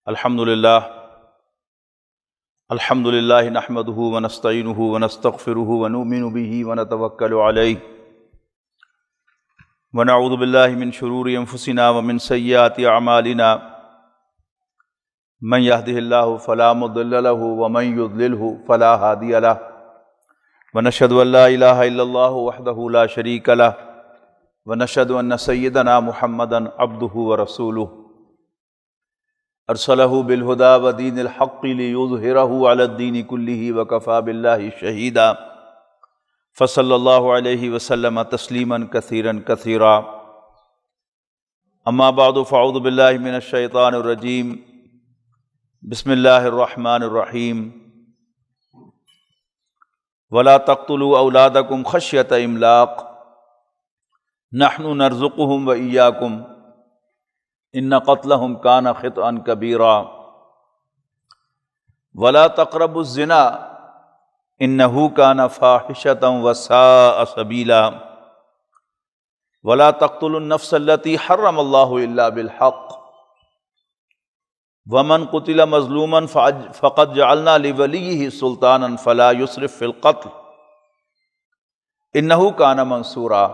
الحمدللہ نحمدہ ونستعینہ ونستغفرہ ونؤمن بہ ونتوکل علیہ ونعوذ باللہ من شرور انفسنا ومن سیئات اعمالنا من یہدہ اللہ فلا مضل لہ ومن یضللہ فلا ہادی لہ ونشہد ان لا الہ الا اللہ وحدہ لا شریک لہ ونشہد ان سیدنا محمدا عبدہ ورسولہ ارسلہ بالہدی ودین الحق لیظہرہ علی الدین کلہ وکفی باللہ شہیدا فصلی اللہ علیہ وسلم تسلیما کثیرا کثیرا اما بعد فاعوذ باللہ من الشیطان الرجیم بسم اللہ الرحمن الرحیم ولا تقتلوا اولادکم خشیۃ املاق نحن نرزقهم وإیاکم ان قتلهم کان خطئا کبیرا ولا تقربوا الزنا انہ کان فاحشۃ وساء سبیلا ولا تقتلوا النفس التي حرم اللہ الا بالحق ومن قتل مظلوما فقد جعلنا لولیہ سلطانا فلا يسرف في القتل انہ کان منصورا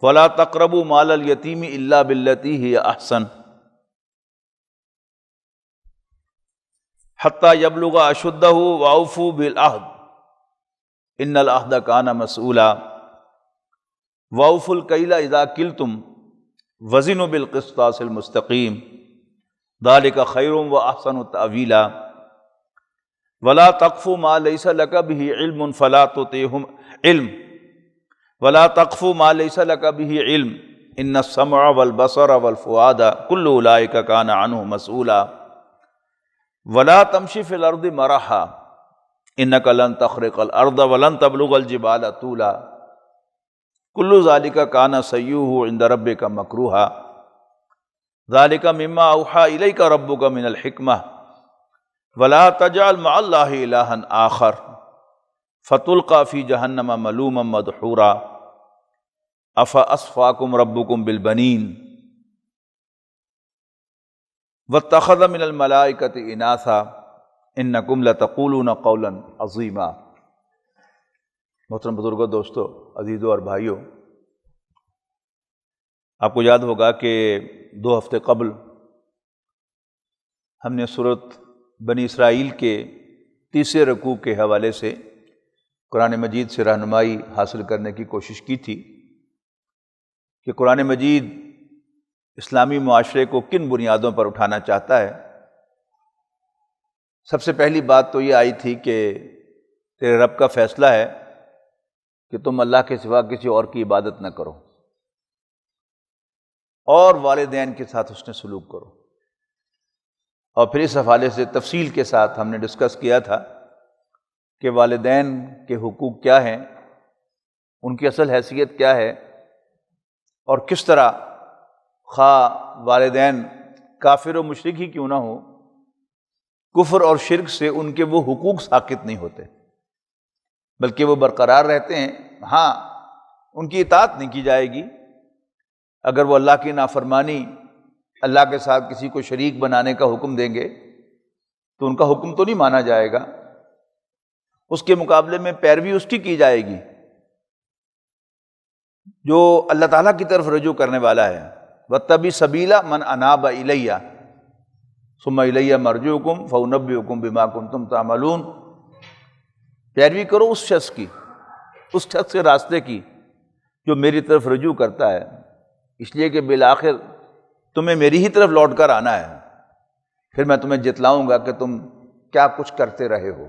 ولا تقربوا مال الیتیم الا باللتی ہی احسن حتی یبلغ اشدہ واوفوا بالعہد ان العہد کان مسئولا واوفوا الکیل اذا کلتم وزنوا بالقسطاس المستقیم ذلک خیر واحسن تأویلا ولا تقف ما لیس لک بہ علم فلا تطعهم ولا تقف ما لیس لک بہ علم ان السمع والبصر والفؤاد کل اولئک کان عنہ مسئولا ولا تمشی فی الارض مرحا انک لن تخرق الارض ولن تبلغ الجبال طولا کل ذلک کان سیئہ عند ربک مکروہا ذلک مما اوحی الیک ربک من الحکمہ ولا تجعل مع اللہ الہا آخر فتلقى فی جہنم ملوما مدحورا افاصفاکم ربکم بالبنین واتخذ من الملائکۃ اناثا انکم لتقولون قولا عظیما۔ محترم بزرگوں، دوستو، عزیزوں اور بھائیوں، آپ کو یاد ہوگا کہ 2 ہفتے قبل ہم نے سورۃ بنی اسرائیل کے 30 رکوع کے حوالے سے قرآن مجید سے رہنمائی حاصل کرنے کی کوشش کی تھی کہ قرآن مجید اسلامی معاشرے کو کن بنیادوں پر اٹھانا چاہتا ہے۔ سب سے پہلی بات تو یہ آئی تھی کہ تیرے رب کا فیصلہ ہے کہ تم اللہ کے سوا کسی اور کی عبادت نہ کرو اور والدین کے ساتھ حسن سلوک کرو، اور پھر اس حوالے سے تفصیل کے ساتھ ہم نے ڈسکس کیا تھا کہ والدین کے حقوق کیا ہیں، ان کی اصل حیثیت کیا ہے، اور کس طرح خواہ والدین کافر و مشرک ہی کیوں نہ ہو، کفر اور شرک سے ان کے وہ حقوق ساقط نہیں ہوتے بلکہ وہ برقرار رہتے ہیں۔ ہاں، ان کی اطاعت نہیں کی جائے گی۔ اگر وہ اللہ کی نافرمانی، اللہ کے ساتھ کسی کو شریک بنانے کا حکم دیں گے تو ان کا حکم تو نہیں مانا جائے گا، اس کے مقابلے میں پیروی اس کی جائے گی جو اللہ تعالیٰ کی طرف رجوع کرنے والا ہے۔ وَاتَّبِعْ سَبِيلَ مَنْ أَنَابَ إِلَيَّ ثُمَّ إِلَيَّ مَرْجِعُكُمْ فَأُنَبِّئُكُم بِمَا كُنتُمْ تَعْمَلُونَ۔ پیروی کرو اس شخص کی، اس شخص کے راستے کی جو میری طرف رجوع کرتا ہے، اس لیے کہ بالآخر تمہیں میری ہی طرف لوٹ کر آنا ہے، پھر میں تمہیں جتلاؤں گا کہ تم کیا کچھ کرتے رہے ہو۔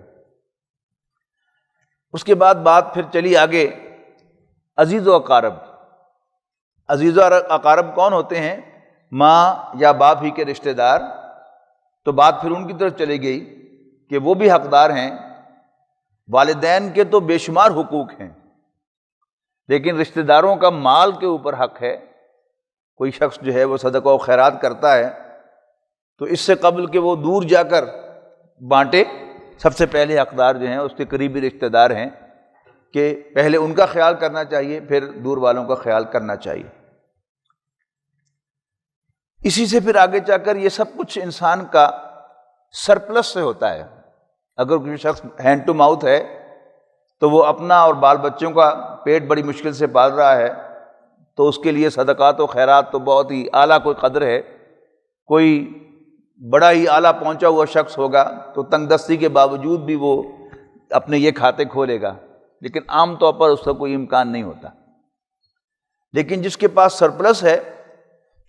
اس کے بعد بات پھر چلی آگے عزیز و اقارب۔ عزیز و اقارب کون ہوتے ہیں؟ ماں یا باپ ہی کے رشتہ دار۔ تو بات پھر ان کی طرف چلی گئی کہ وہ بھی حقدار ہیں۔ والدین کے تو بے شمار حقوق ہیں، لیکن رشتہ داروں کا مال کے اوپر حق ہے۔ کوئی شخص جو ہے وہ صدقہ و خیرات کرتا ہے تو اس سے قبل کہ وہ دور جا کر بانٹے، سب سے پہلے حقدار جو ہیں اس کے قریبی رشتہ دار ہیں کہ پہلے ان کا خیال کرنا چاہیے، پھر دور والوں کا خیال کرنا چاہیے۔ اسی سے پھر آگے جا کر یہ سب کچھ انسان کا سرپلس سے ہوتا ہے۔ اگر کوئی شخص ہینڈ ٹو ماؤتھ ہے تو وہ اپنا اور بال بچوں کا پیٹ بڑی مشکل سے پال رہا ہے، تو اس کے لیے صدقات و خیرات تو بہت ہی اعلیٰ کوئی قدر ہے۔ کوئی بڑا ہی اعلیٰ پہنچا ہوا شخص ہوگا تو تنگ دستی کے باوجود بھی وہ اپنے یہ کھاتے کھولے گا، لیکن عام طور پر اس کا کوئی امکان نہیں ہوتا۔ لیکن جس کے پاس سرپلس ہے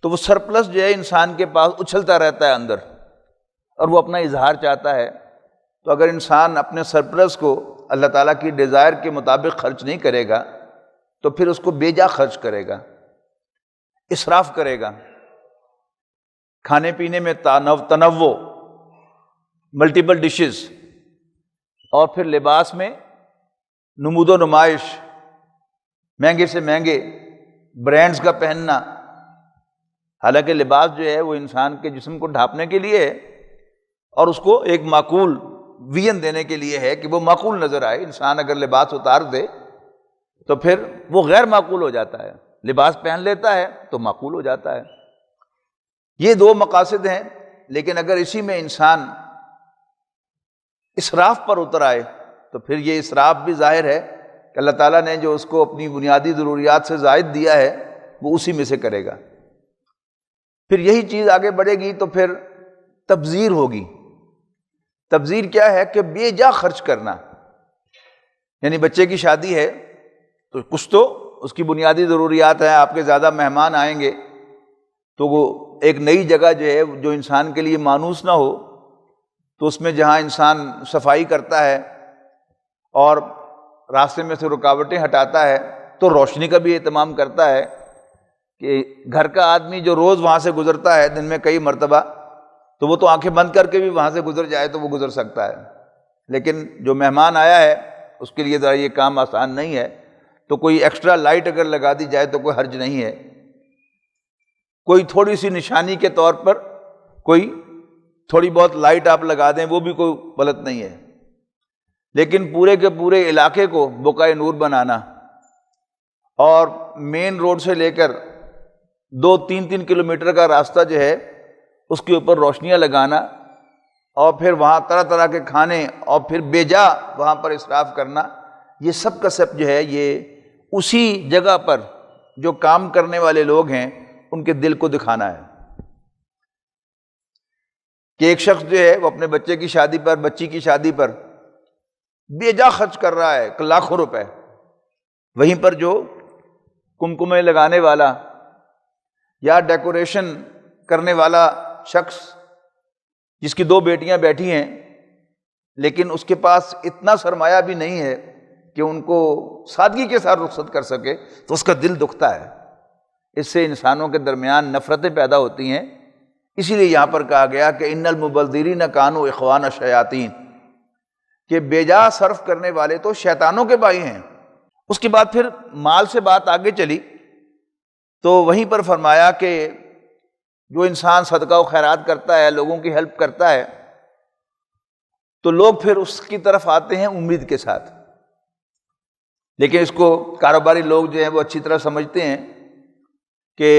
تو وہ سرپلس جو ہے انسان کے پاس اچھلتا رہتا ہے اندر، اور وہ اپنا اظہار چاہتا ہے۔ تو اگر انسان اپنے سرپلس کو اللہ تعالیٰ کی ڈیزائر کے مطابق خرچ نہیں کرے گا تو پھر اس کو بے جا خرچ کرے گا، اسراف کرے گا۔ کھانے پینے میں تنوع، ملٹیپل ڈشز، اور پھر لباس میں نمود و نمائش، مہنگے سے مہنگے برانڈز کا پہننا۔ حالانکہ لباس جو ہے وہ انسان کے جسم کو ڈھانپنے کے لیے ہے، اور اس کو ایک معقول ویژن دینے کے لیے ہے کہ وہ معقول نظر آئے۔ انسان اگر لباس اتار دے تو پھر وہ غیر معقول ہو جاتا ہے، لباس پہن لیتا ہے تو معقول ہو جاتا ہے۔ یہ دو مقاصد ہیں، لیکن اگر اسی میں انسان اسراف پر اتر آئے تو پھر یہ اسراف بھی ظاہر ہے کہ اللہ تعالیٰ نے جو اس کو اپنی بنیادی ضروریات سے زائد دیا ہے وہ اسی میں سے کرے گا۔ پھر یہی چیز آگے بڑھے گی تو پھر تبذیر ہوگی۔ تبذیر کیا ہے؟ کہ بے جا خرچ کرنا۔ یعنی بچے کی شادی ہے تو کچھ تو اس کی بنیادی ضروریات ہیں، آپ کے زیادہ مہمان آئیں گے تو وہ ایک نئی جگہ جو ہے جو انسان کے لیے مانوس نہ ہو، تو اس میں جہاں انسان صفائی کرتا ہے اور راستے میں سے رکاوٹیں ہٹاتا ہے تو روشنی کا بھی اہتمام کرتا ہے کہ گھر کا آدمی جو روز وہاں سے گزرتا ہے دن میں کئی مرتبہ، تو وہ تو آنکھیں بند کر کے بھی وہاں سے گزر جائے تو وہ گزر سکتا ہے، لیکن جو مہمان آیا ہے اس کے لیے ذرا یہ کام آسان نہیں ہے، تو کوئی ایکسٹرا لائٹ اگر لگا دی جائے تو کوئی حرج نہیں ہے، کوئی تھوڑی سی نشانی کے طور پر کوئی تھوڑی بہت لائٹ آپ لگا دیں وہ بھی کوئی غلط نہیں ہے۔ لیکن پورے کے پورے علاقے کو بقعہ نور بنانا اور مین روڈ سے لے کر 2-3 کلومیٹر کا راستہ جو ہے اس کے اوپر روشنیاں لگانا، اور پھر وہاں طرح طرح کے کھانے، اور پھر بے جا وہاں پر اسراف کرنا، یہ سب کا سب جو ہے یہ اسی جگہ پر جو کام کرنے والے لوگ ہیں ان کے دل کو دکھانا ہے کہ ایک شخص جو ہے وہ اپنے بچے کی شادی پر، بچی کی شادی پر بے جا خرچ کر رہا ہے لاکھوں روپے، وہیں پر جو کمکمے لگانے والا یا ڈیکوریشن کرنے والا شخص جس کی 2 بیٹیاں بیٹھی ہیں لیکن اس کے پاس اتنا سرمایہ بھی نہیں ہے کہ ان کو سادگی کے ساتھ رخصت کر سکے، تو اس کا دل دکھتا ہے۔ اس سے انسانوں کے درمیان نفرتیں پیدا ہوتی ہیں۔ اسی لیے یہاں پر کہا گیا کہ ان المبذرین کانوا اخوان الشیاطین، کہ بے جا صرف کرنے والے تو شیطانوں کے بھائی ہیں۔ اس کے بعد پھر مال سے بات آگے چلی تو وہیں پر فرمایا کہ جو انسان صدقہ و خیرات کرتا ہے، لوگوں کی ہیلپ کرتا ہے، تو لوگ پھر اس کی طرف آتے ہیں امید کے ساتھ، لیکن اس کو کاروباری لوگ جو ہیں وہ اچھی طرح سمجھتے ہیں کہ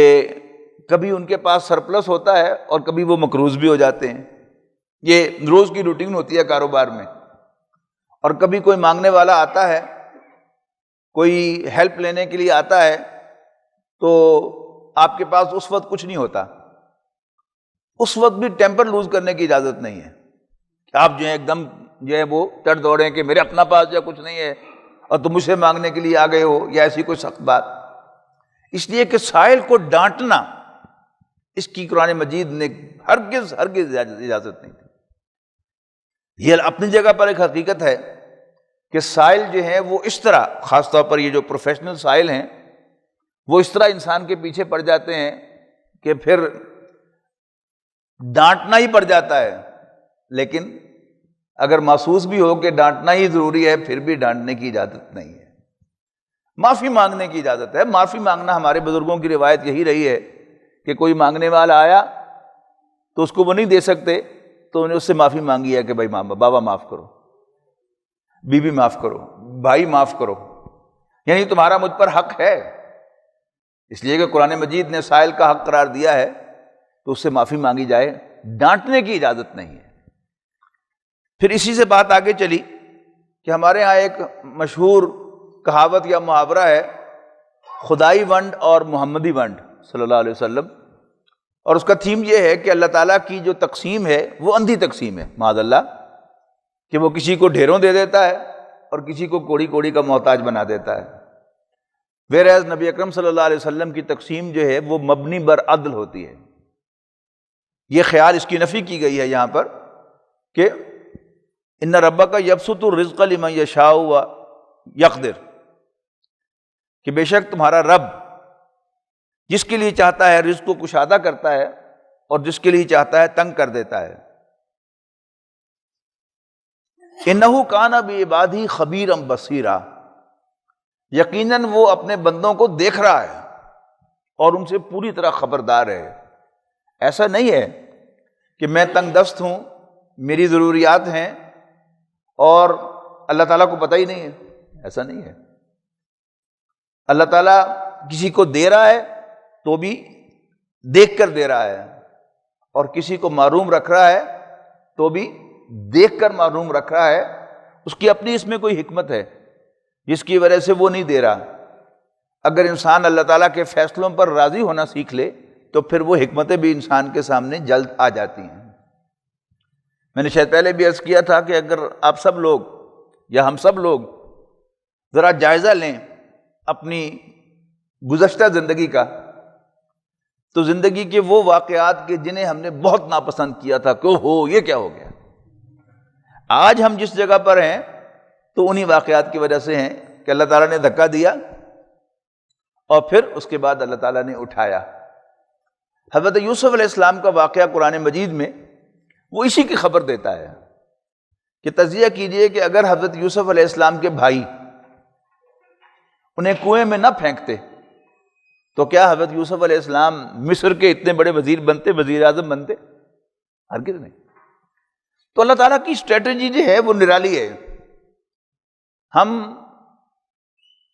کبھی ان کے پاس سرپلس ہوتا ہے اور کبھی وہ مقروض بھی ہو جاتے ہیں۔ یہ روز کی روٹین ہوتی ہے کاروبار میں، اور کبھی کوئی مانگنے والا آتا ہے، کوئی ہیلپ لینے کے لیے آتا ہے، تو آپ کے پاس اس وقت کچھ نہیں ہوتا، اس وقت بھی ٹیمپر لوز کرنے کی اجازت نہیں ہے کہ آپ جو ہے ایک دم جو ہے وہ چڑھ دوڑیں کہ میرے اپنا پاس جو کچھ نہیں ہے اور تم مجھ سے مانگنے کے لیے آ گئے ہو، یا ایسی کوئی سخت بات۔ اس لیے کہ سائل کو ڈانٹنا اس کی قرآن مجید نے ہرگز اجازت نہیں دی۔ یہ اپنی جگہ پر ایک حقیقت ہے کہ سائل جو ہیں وہ اس طرح، خاص طور پر یہ جو پروفیشنل سائل ہیں وہ اس طرح انسان کے پیچھے پڑ جاتے ہیں کہ پھر ڈانٹنا ہی پڑ جاتا ہے، لیکن اگر محسوس بھی ہو کہ ڈانٹنا ہی ضروری ہے پھر بھی ڈانٹنے کی اجازت نہیں ہے، معافی مانگنے کی اجازت ہے۔ معافی مانگنا ہمارے بزرگوں کی روایت یہی رہی ہے کہ کوئی مانگنے والا آیا تو اس کو وہ نہیں دے سکتے تو انہیں اس سے معافی مانگی ہے کہ بھائی بابا معاف کرو، بی بی معاف کرو، بھائی معاف کرو، یعنی تمہارا مجھ پر حق ہے۔ اس لیے کہ قرآن مجید نے سائل کا حق قرار دیا ہے تو اس سے معافی مانگی جائے، ڈانٹنے کی اجازت نہیں ہے۔ پھر اسی سے بات آگے چلی کہ ہمارے ہاں ایک مشہور کہاوت یا محاورہ ہے، خدائی ونڈ اور محمدی ونڈ صلی اللہ علیہ وسلم، اور اس کا تھیم یہ ہے کہ اللہ تعالیٰ کی جو تقسیم ہے وہ اندھی تقسیم ہے، معاذ اللہ، کہ وہ کسی کو ڈھیروں دے دیتا ہے اور کسی کو کوڑی کوڑی کا محتاج بنا دیتا ہے۔ ویرائز نبی اکرم صلی اللہ علیہ وسلم کی تقسیم جو ہے وہ مبنی بر عدل ہوتی ہے۔ یہ خیال، اس کی نفی کی گئی ہے یہاں پر کہ ان ربک یبسط الرزق لمن یشاء ویقدر، کہ بے شک تمہارا رب جس کے لیے چاہتا ہے رزق کو کشادہ کرتا ہے اور جس کے لیے چاہتا ہے تنگ کر دیتا ہے۔ انہ کان بعبادہ خبیرا بصیرا، یقیناً وہ اپنے بندوں کو دیکھ رہا ہے اور ان سے پوری طرح خبردار ہے۔ ایسا نہیں ہے کہ میں تنگ دست ہوں، میری ضروریات ہیں اور اللہ تعالیٰ کو پتہ ہی نہیں ہے، ایسا نہیں ہے۔ اللہ تعالیٰ کسی کو دے رہا ہے تو بھی دیکھ کر دے رہا ہے، اور کسی کو محروم رکھ رہا ہے تو بھی دیکھ کر محروم رکھ رہا ہے۔ اس کی اپنی اس میں کوئی حکمت ہے جس کی وجہ سے وہ نہیں دے رہا۔ اگر انسان اللہ تعالیٰ کے فیصلوں پر راضی ہونا سیکھ لے تو پھر وہ حکمتیں بھی انسان کے سامنے جلد آ جاتی ہیں۔ میں نے شاید پہلے بھی عرض کیا تھا کہ اگر آپ سب لوگ یا ہم سب لوگ ذرا جائزہ لیں اپنی گزشتہ زندگی کا، تو زندگی کے وہ واقعات کے جنہیں ہم نے بہت ناپسند کیا تھا کہ ہو یہ کیا ہو گیا، آج ہم جس جگہ پر ہیں تو انہی واقعات کی وجہ سے ہیں کہ اللہ تعالیٰ نے دھکا دیا اور پھر اس کے بعد اللہ تعالیٰ نے اٹھایا۔ حضرت یوسف علیہ السلام کا واقعہ قرآن مجید میں وہ اسی کی خبر دیتا ہے کہ تجزیہ کیجئے کہ اگر حضرت یوسف علیہ السلام کے بھائی انہیں کنویں میں نہ پھینکتے تو کیا حضرت یوسف علیہ السلام مصر کے اتنے بڑے وزیر بنتے، وزیر اعظم بنتے؟ ہرگز نہیں۔ تو اللہ تعالیٰ کی اسٹریٹجی جو ہے وہ نرالی ہے، ہم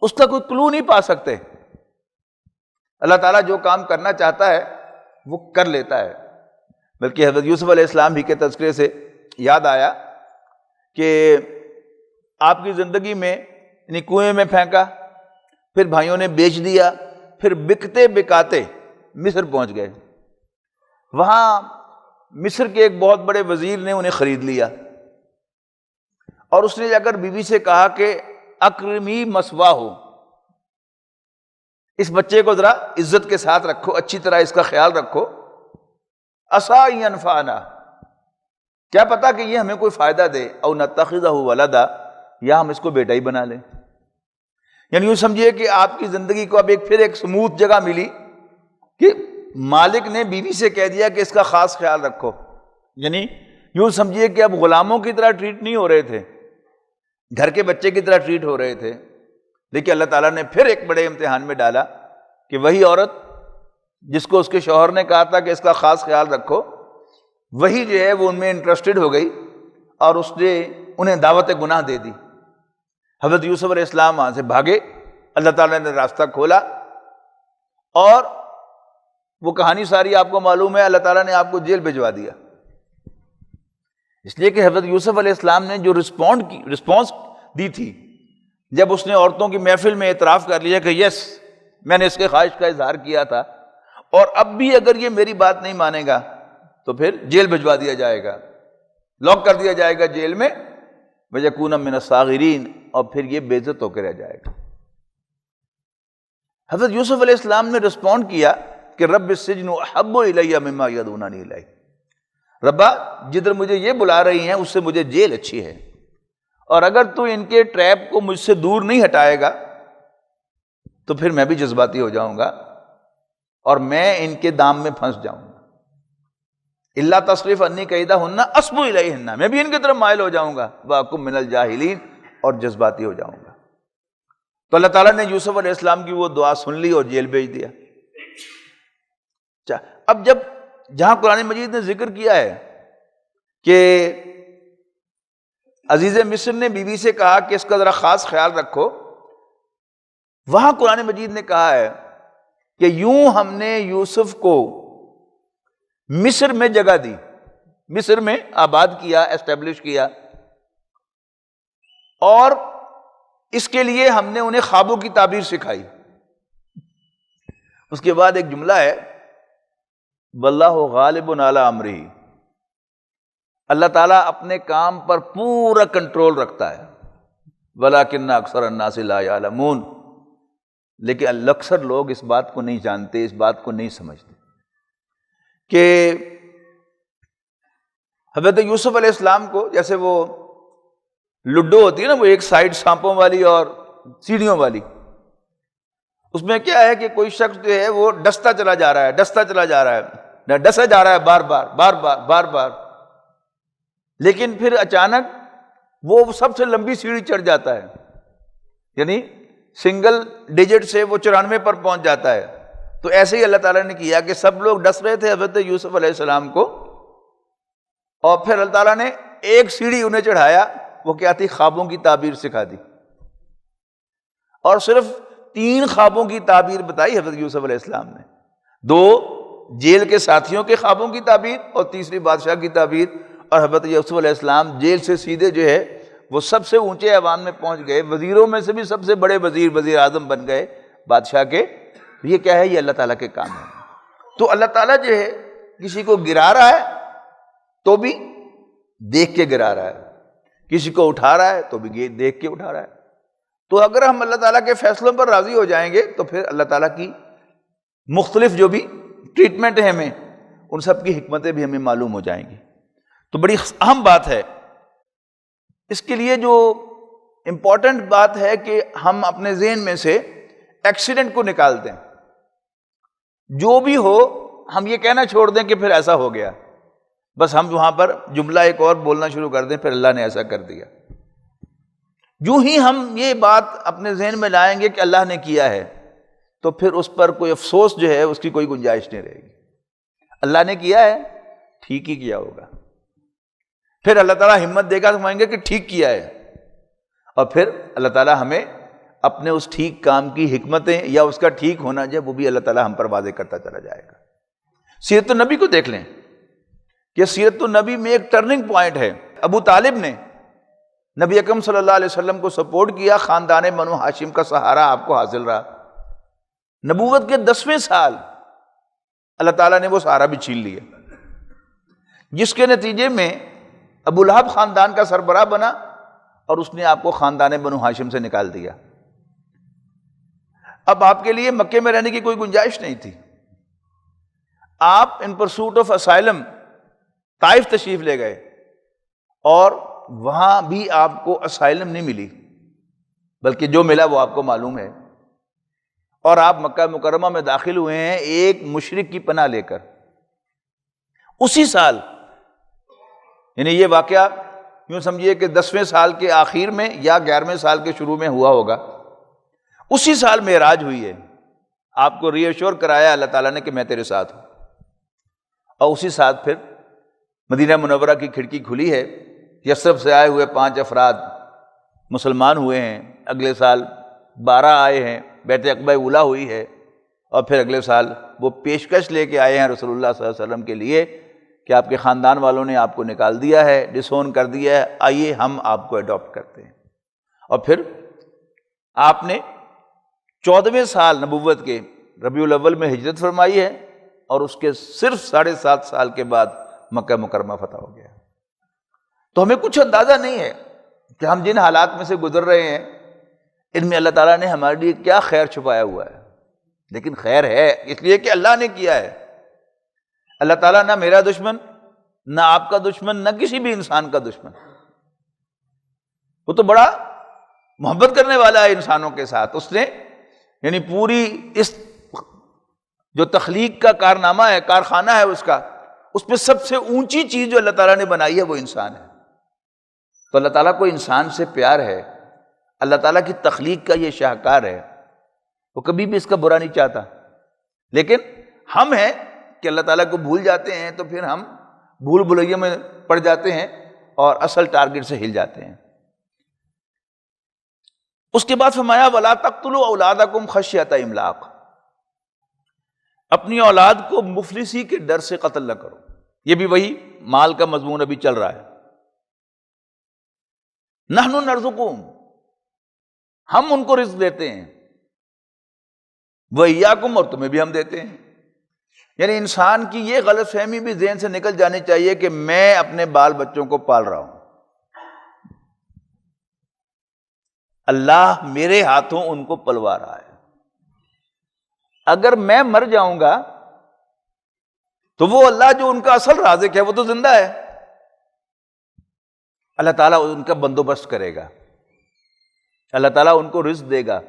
اس کا کوئی کلو نہیں پا سکتے۔ اللہ تعالیٰ جو کام کرنا چاہتا ہے وہ کر لیتا ہے۔ بلکہ حضرت یوسف علیہ السلام ہی کے تذکرے سے یاد آیا کہ آپ کی زندگی میں یعنی کنویں میں پھینکا، پھر بھائیوں نے بیچ دیا، پھر بکتے بکاتے مصر پہنچ گئے۔ وہاں مصر کے ایک بہت بڑے وزیر نے انہیں خرید لیا اور اس نے جا کر بیوی سے کہا کہ اکرمی مثواہ ہو، اس بچے کو ذرا عزت کے ساتھ رکھو، اچھی طرح اس کا خیال رکھو، عسیٰ ینفعنا، کیا پتا کہ یہ ہمیں کوئی فائدہ دے، او نتخذہ ولدا، یا ہم اس کو بیٹا ہی بنا لیں۔ یعنی یوں سمجھیے کہ آپ کی زندگی کو اب پھر ایک سموتھ جگہ ملی کہ مالک نے بیوی سے کہہ دیا کہ اس کا خاص خیال رکھو۔ یعنی یوں سمجھیے کہ اب غلاموں کی طرح ٹریٹ نہیں ہو رہے تھے، گھر کے بچے کی طرح ٹریٹ ہو رہے تھے۔ لیکن اللہ تعالیٰ نے پھر ایک بڑے امتحان میں ڈالا کہ وہی عورت جس کو اس کے شوہر نے کہا تھا کہ اس کا خاص خیال رکھو، وہی جو ہے وہ ان میں انٹرسٹڈ ہو گئی اور اس نے انہیں دعوت گناہ دے دی۔ حضرت یوسف علیہ السلام وہاں سے بھاگے، اللہ تعالیٰ نے راستہ کھولا، اور وہ کہانی ساری آپ کو معلوم ہے، اللہ تعالیٰ نے آپ کو جیل بھجوا دیا۔ اس لیے کہ حضرت یوسف علیہ السلام نے جو رسپانس دی تھی، جب اس نے عورتوں کی محفل میں اعتراف کر لیا کہ یس میں نے اس کے خواہش کا اظہار کیا تھا، اور اب بھی اگر یہ میری بات نہیں مانے گا تو پھر جیل بھجوا دیا جائے گا، لاک کر دیا جائے گا جیل میں، وَيَكُونَ مِنَ الصَّاغِرِينَ، اور پھر یہ بے عزت ہو کے رہ جائے گا۔ حضرت یوسف علیہ السلام نے رسپونڈ کیا کہ رب السجن احب الی مما یدعوننی الیہ، ربا جدھر مجھے یہ بلا رہی ہیں اس سے مجھے جیل اچھی ہے، اور اگر تو ان کے ٹریپ کو مجھ سے دور نہیں ہٹائے گا تو پھر میں بھی جذباتی ہو جاؤں گا اور میں ان کے دام میں پھنس جاؤں گا۔ الا تصرف عنی کیدہن اصب الیہن، میں بھی ان کی طرف مائل ہو جاؤں گا، واکن من الجاہلین، اور جذباتی ہو جاؤں گا۔ تو اللہ تعالیٰ نے یوسف علیہ السلام کی وہ دعا سن لی اور جیل بھیج دیا۔ اب جہاں قرآن مجید نے ذکر کیا ہے کہ عزیز مصر نے بیوی سے کہا کہ اس کا ذرا خاص خیال رکھو، وہاں قرآن مجید نے کہا ہے کہ یوں ہم نے یوسف کو مصر میں جگہ دی، مصر میں آباد کیا، اسٹیبلش کیا، اور اس کے لیے ہم نے انہیں خوابوں کی تعبیر سکھائی۔ اس کے بعد ایک جملہ ہے، واللہ غالب علی امرہ، اللہ تعالیٰ اپنے کام پر پورا کنٹرول رکھتا ہے، ولکن اکثر الناس لا یعلمون، لیکن اکثر لوگ اس بات کو نہیں جانتے، اس بات کو نہیں سمجھتے کہ حضرت یوسف علیہ السلام کو، جیسے وہ لڈو ہوتی ہے نا، وہ ایک سائڈ سانپوں والی اور سیڑھیوں والی، اس میں کیا ہے کہ کوئی شخص جو ہے وہ ڈستا چلا جا رہا ہے، ڈستا چلا جا رہا ہے، ڈسا جا رہا ہے بار بار بار بار بار بار، لیکن پھر اچانک وہ سب سے لمبی سیڑھی چڑھ جاتا ہے، یعنی سنگل ڈیجٹ سے وہ 94 پر پہنچ جاتا ہے۔ تو ایسے ہی اللہ تعالیٰ نے کیا کہ سب لوگ ڈس رہے تھے حضرت یوسف علیہ السلام کو، اور پھر اللہ تعالیٰ نے ایک سیڑھی انہیں چڑھایا، وہ کیا تھی؟ خوابوں کی تعبیر سکھا دی، اور صرف 3 خوابوں کی تعبیر بتائی حضرت یوسف علیہ السلام نے، 2 جیل کے ساتھیوں کے خوابوں کی تعبیر اور تیسری بادشاہ کی تعبیر، اور حضرت یوسف علیہ السلام جیل سے سیدھے جو ہے وہ سب سے اونچے ایوان میں پہنچ گئے، وزیروں میں سے بھی سب سے بڑے وزیر، وزیر اعظم بن گئے بادشاہ کے۔ یہ کیا ہے؟ یہ اللہ تعالیٰ کے کام ہے۔ تو اللہ تعالیٰ جو ہے کسی کو گرا رہا ہے تو بھی دیکھ کے گرا رہا ہے، کسی کو اٹھا رہا ہے تو بھی دیکھ کے اٹھا رہا ہے۔ تو اگر ہم اللہ تعالیٰ کے فیصلوں پر راضی ہو جائیں گے تو پھر اللہ تعالیٰ کی مختلف جو بھی ٹریٹمنٹ ہے ہمیں، ان سب کی حکمتیں بھی ہمیں معلوم ہو جائیں گی۔ تو بڑی اہم بات ہے، اس کے لیے جو امپورٹنٹ بات ہے کہ ہم اپنے ذہن میں سے ایکسیڈنٹ کو نکال دیں، جو بھی ہو ہم یہ کہنا چھوڑ دیں کہ پھر ایسا ہو گیا، بس ہم وہاں پر جملہ ایک اور بولنا شروع کر دیں، پھر اللہ نے ایسا کر دیا۔ جو ہی ہم یہ بات اپنے ذہن میں لائیں گے کہ اللہ نے کیا ہے، تو پھر اس پر کوئی افسوس جو ہے اس کی کوئی گنجائش نہیں رہے گی۔ اللہ نے کیا ہے، ٹھیک ہی کیا ہوگا، پھر اللہ تعالیٰ ہمت دے گا، سمجھیں گے کہ ٹھیک کیا ہے، اور پھر اللہ تعالیٰ ہمیں اپنے اس ٹھیک کام کی حکمتیں یا اس کا ٹھیک ہونا جو وہ بھی اللہ تعالیٰ ہم پر واضح کرتا چلا جائے گا۔ سیرت النبی کو دیکھ لیں کہ سیرت النبی میں ایک ٹرننگ پوائنٹ ہے۔ ابو طالب نے نبی اکرم صلی اللہ علیہ وسلم کو سپورٹ کیا، خاندان بنو ہاشم کا سہارا آپ کو حاصل رہا۔ نبوت کے 10ویں سال اللہ تعالیٰ نے وہ سہارا بھی چھین لیا، جس کے نتیجے میں ابو لہب خاندان کا سربراہ بنا، اور اس نے آپ کو خاندان بنو ہاشم سے نکال دیا۔ اب آپ کے لیے مکے میں رہنے کی کوئی گنجائش نہیں تھی، آپ ان پرسوٹ آف اسائلم طائف تشریف لے گئے، اور وہاں بھی آپ کو اسائلم نہیں ملی، بلکہ جو ملا وہ آپ کو معلوم ہے، اور آپ مکہ مکرمہ میں داخل ہوئے ہیں ایک مشرک کی پناہ لے کر۔ اسی سال، یعنی یہ واقعہ یوں سمجھیے کہ 10ویں سال کے آخر میں یا 11ویں سال کے شروع میں ہوا ہوگا، اسی سال معراج ہوئی ہے، آپ کو ری ایشور کرایا اللہ تعالیٰ نے کہ میں تیرے ساتھ ہوں، اور اسی ساتھ پھر مدینہ منورہ کی کھڑکی کھلی ہے، یثرب سے آئے ہوئے 5 افراد مسلمان ہوئے ہیں، اگلے سال 12 آئے ہیں، بیعت عقبہ اولیٰ ہوئی ہے، اور پھر اگلے سال وہ پیشکش لے کے آئے ہیں رسول اللہ صلی اللہ علیہ وسلم کے لیے کہ آپ کے خاندان والوں نے آپ کو نکال دیا ہے، ڈسون کر دیا ہے، آئیے ہم آپ کو اڈاپٹ کرتے ہیں۔ اور پھر آپ نے 14ویں سال نبوت کے ربیع الاول میں ہجرت فرمائی ہے، اور اس کے صرف 7.5 سال کے بعد مکہ مکرمہ فتح ہو گیا۔ تو ہمیں کچھ اندازہ نہیں ہے کہ ہم جن حالات میں سے گزر رہے ہیں ان میں اللہ تعالیٰ نے ہمارے لیے کیا خیر چھپایا ہوا ہے، لیکن خیر ہے اس لیے کہ اللہ نے کیا ہے۔ اللہ تعالیٰ نہ میرا دشمن، نہ آپ کا دشمن، نہ کسی بھی انسان کا دشمن، وہ تو بڑا محبت کرنے والا ہے انسانوں کے ساتھ۔ اس نے یعنی پوری اس جو تخلیق کا کارنامہ ہے، کارخانہ ہے اس میں سب سے اونچی چیز جو اللہ تعالیٰ نے بنائی ہے وہ انسان ہے۔ تو اللہ تعالیٰ کو انسان سے پیار ہے، اللہ تعالیٰ کی تخلیق کا یہ شاہکار ہے، وہ کبھی بھی اس کا برا نہیں چاہتا، لیکن ہم ہیں کہ اللہ تعالیٰ کو بھول جاتے ہیں، تو پھر ہم بھول بھلائیوں میں پڑ جاتے ہیں اور اصل ٹارگٹ سے ہل جاتے ہیں۔ اس کے بعد فرمایا وَلَا تَقْتُلُوا أَوْلَادَكُمْ خَشْيَةَ إِمْلَاقٍ، اپنی اولاد کو مفلسی کے ڈر سے قتل نہ کرو. یہ بھی وہی مال کا مضمون ابھی چل رہا ہے. نحن نرزقهم، ہم ان کو رزق دیتے ہیں، وَإِيَّاكُمْ، اور تمہیں بھی ہم دیتے ہیں. یعنی انسان کی یہ غلط فہمی بھی ذہن سے نکل جانی چاہیے کہ میں اپنے بال بچوں کو پال رہا ہوں، اللہ میرے ہاتھوں ان کو پلوا رہا ہے. اگر میں مر جاؤں گا تو وہ اللہ جو ان کا اصل رازق ہے وہ تو زندہ ہے، اللہ تعالیٰ ان کا بندوبست کرے گا، اللہ تعالیٰ ان کو رزق دے گا.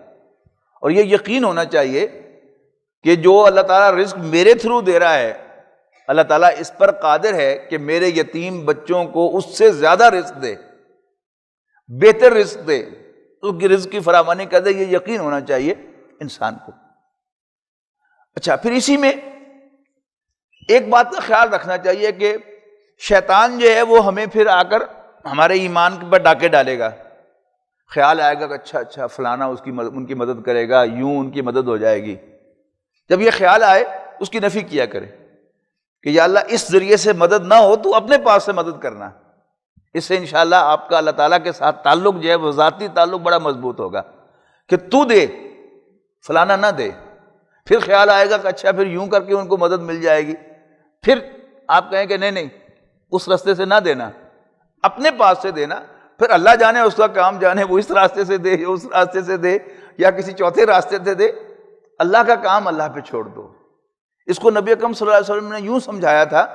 اور یہ یقین ہونا چاہیے کہ جو اللہ تعالیٰ رزق میرے تھرو دے رہا ہے، اللہ تعالیٰ اس پر قادر ہے کہ میرے یتیم بچوں کو اس سے زیادہ رزق دے، بہتر رزق دے، اس کی رزق کی فراوانی کر دے. یہ یقین ہونا چاہیے انسان کو. اچھا، پھر اسی میں ایک بات کا خیال رکھنا چاہیے کہ شیطان جو ہے وہ ہمیں پھر آ کر ہمارے ایمان پر ڈاکے ڈالے گا. خیال آئے گا کہ اچھا فلانا ان کی مدد کرے گا، یوں ان کی مدد ہو جائے گی. جب یہ خیال آئے اس کی نفی کیا کرے کہ یا اللہ اس ذریعے سے مدد نہ ہو تو اپنے پاس سے مدد کرنا. اس سے انشاءاللہ آپ کا اللہ تعالیٰ کے ساتھ تعلق جو ہے وہ ذاتی تعلق بڑا مضبوط ہوگا کہ تو دے، فلانا نہ دے. پھر خیال آئے گا کہ اچھا پھر یوں کر کے ان کو مدد مل جائے گی. پھر آپ کہیں کہ نہیں اس راستے سے نہ دینا، اپنے پاس سے دینا. پھر اللہ جانے اس کا کام جانے، وہ اس راستے سے دے یا اس راستے سے دے یا کسی چوتھے راستے سے دے. اللہ کا کام اللہ پہ چھوڑ دو. اس کو نبی اکرم صلی اللہ علیہ وسلم نے یوں سمجھایا تھا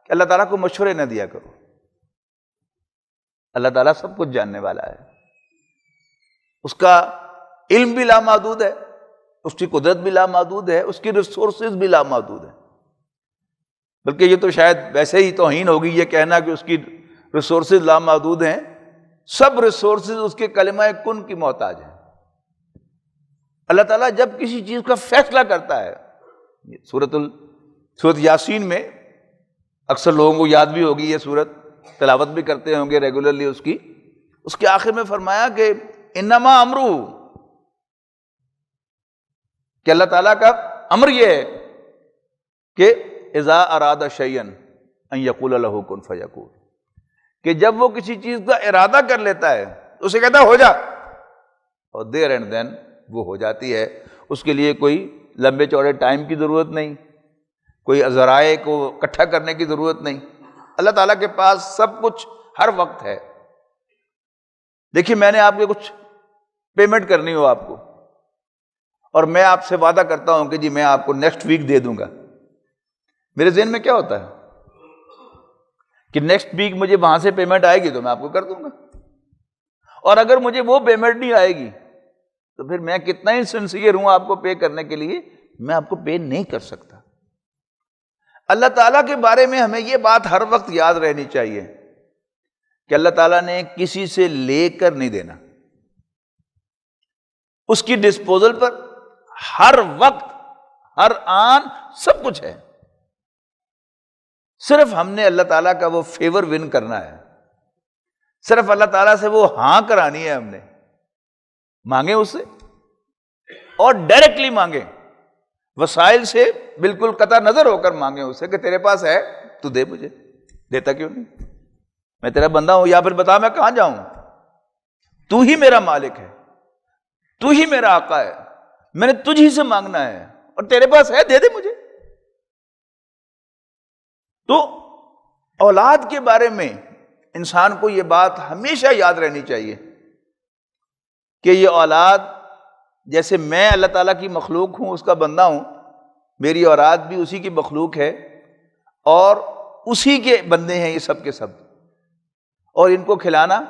کہ اللہ تعالیٰ کو مشورے نہ دیا کرو، اللہ تعالیٰ سب کچھ جاننے والا ہے، اس کا علم بھی لامحدود ہے، اس کی قدرت بھی لامحدود ہے، اس کی ریسورسز بھی لامحدود ہے. بلکہ یہ تو شاید ویسے ہی توہین ہوگی یہ کہنا کہ اس کی ریسورسز لامحدود ہیں. سب ریسورسز اس کے کلمہ کن کی محتاج ہیں. اللہ تعالیٰ جب کسی چیز کا فیصلہ کرتا ہے، سورۃ یاسین میں اکثر لوگوں کو یاد بھی ہوگی یہ سورت، تلاوت بھی کرتے ہوں گے ریگولرلی اس کے آخر میں فرمایا کہ انما امرہ، کہ اللہ تعالیٰ کا امر یہ ہے کہ اذا اراد شیئا ان یقول له کن فیکون، کہ جب وہ کسی چیز کا ارادہ کر لیتا ہے اسے کہتا ہے ہو جا، اور دیر اینڈ دین وہ ہو جاتی ہے. اس کے لیے کوئی لمبے چوڑے ٹائم کی ضرورت نہیں، کوئی ذرائع کو اکٹھا کرنے کی ضرورت نہیں. اللہ تعالیٰ کے پاس سب کچھ ہر وقت ہے. دیکھیے میں نے آپ کے کچھ پیمنٹ کرنی ہو آپ کو، اور میں آپ سے وعدہ کرتا ہوں کہ جی میں آپ کو نیکسٹ ویک دے دوں گا. میرے ذہن میں کیا ہوتا ہے کہ نیکسٹ ویک مجھے وہاں سے پیمنٹ آئے گی تو میں آپ کو کر دوں گا، اور اگر مجھے وہ پیمنٹ نہیں آئے گی تو پھر میں کتنا ہی سنسیئر ہوں آپ کو پے کرنے کے لیے، میں آپ کو پے نہیں کر سکتا. اللہ تعالیٰ کے بارے میں ہمیں یہ بات ہر وقت یاد رہنی چاہیے کہ اللہ تعالیٰ نے کسی سے لے کر نہیں دینا، اس کی ڈسپوزل پر ہر وقت ہر آن سب کچھ ہے. صرف ہم نے اللہ تعالیٰ کا وہ فیور ون کرنا ہے، صرف اللہ تعالیٰ سے وہ ہاں کرانی ہے. ہم نے مانگے اس سے، اور ڈائریکٹلی مانگے، وسائل سے بالکل قطع نظر ہو کر مانگے اس سے کہ تیرے پاس ہے تو دے مجھے. دیتا کیوں نہیں؟ میں تیرا بندہ ہوں، یا پھر بتا میں کہاں جاؤں؟ تو ہی میرا مالک ہے، تو ہی میرا آقا ہے، میں نے تجھ ہی سے مانگنا ہے، اور تیرے پاس ہے دے دے مجھے. تو اولاد کے بارے میں انسان کو یہ بات ہمیشہ یاد رہنی چاہیے کہ یہ اولاد جیسے میں اللہ تعالیٰ کی مخلوق ہوں، اس کا بندہ ہوں، میری اولاد بھی اسی کی مخلوق ہے اور اسی کے بندے ہیں یہ سب کے سب. اور ان کو کھلانا،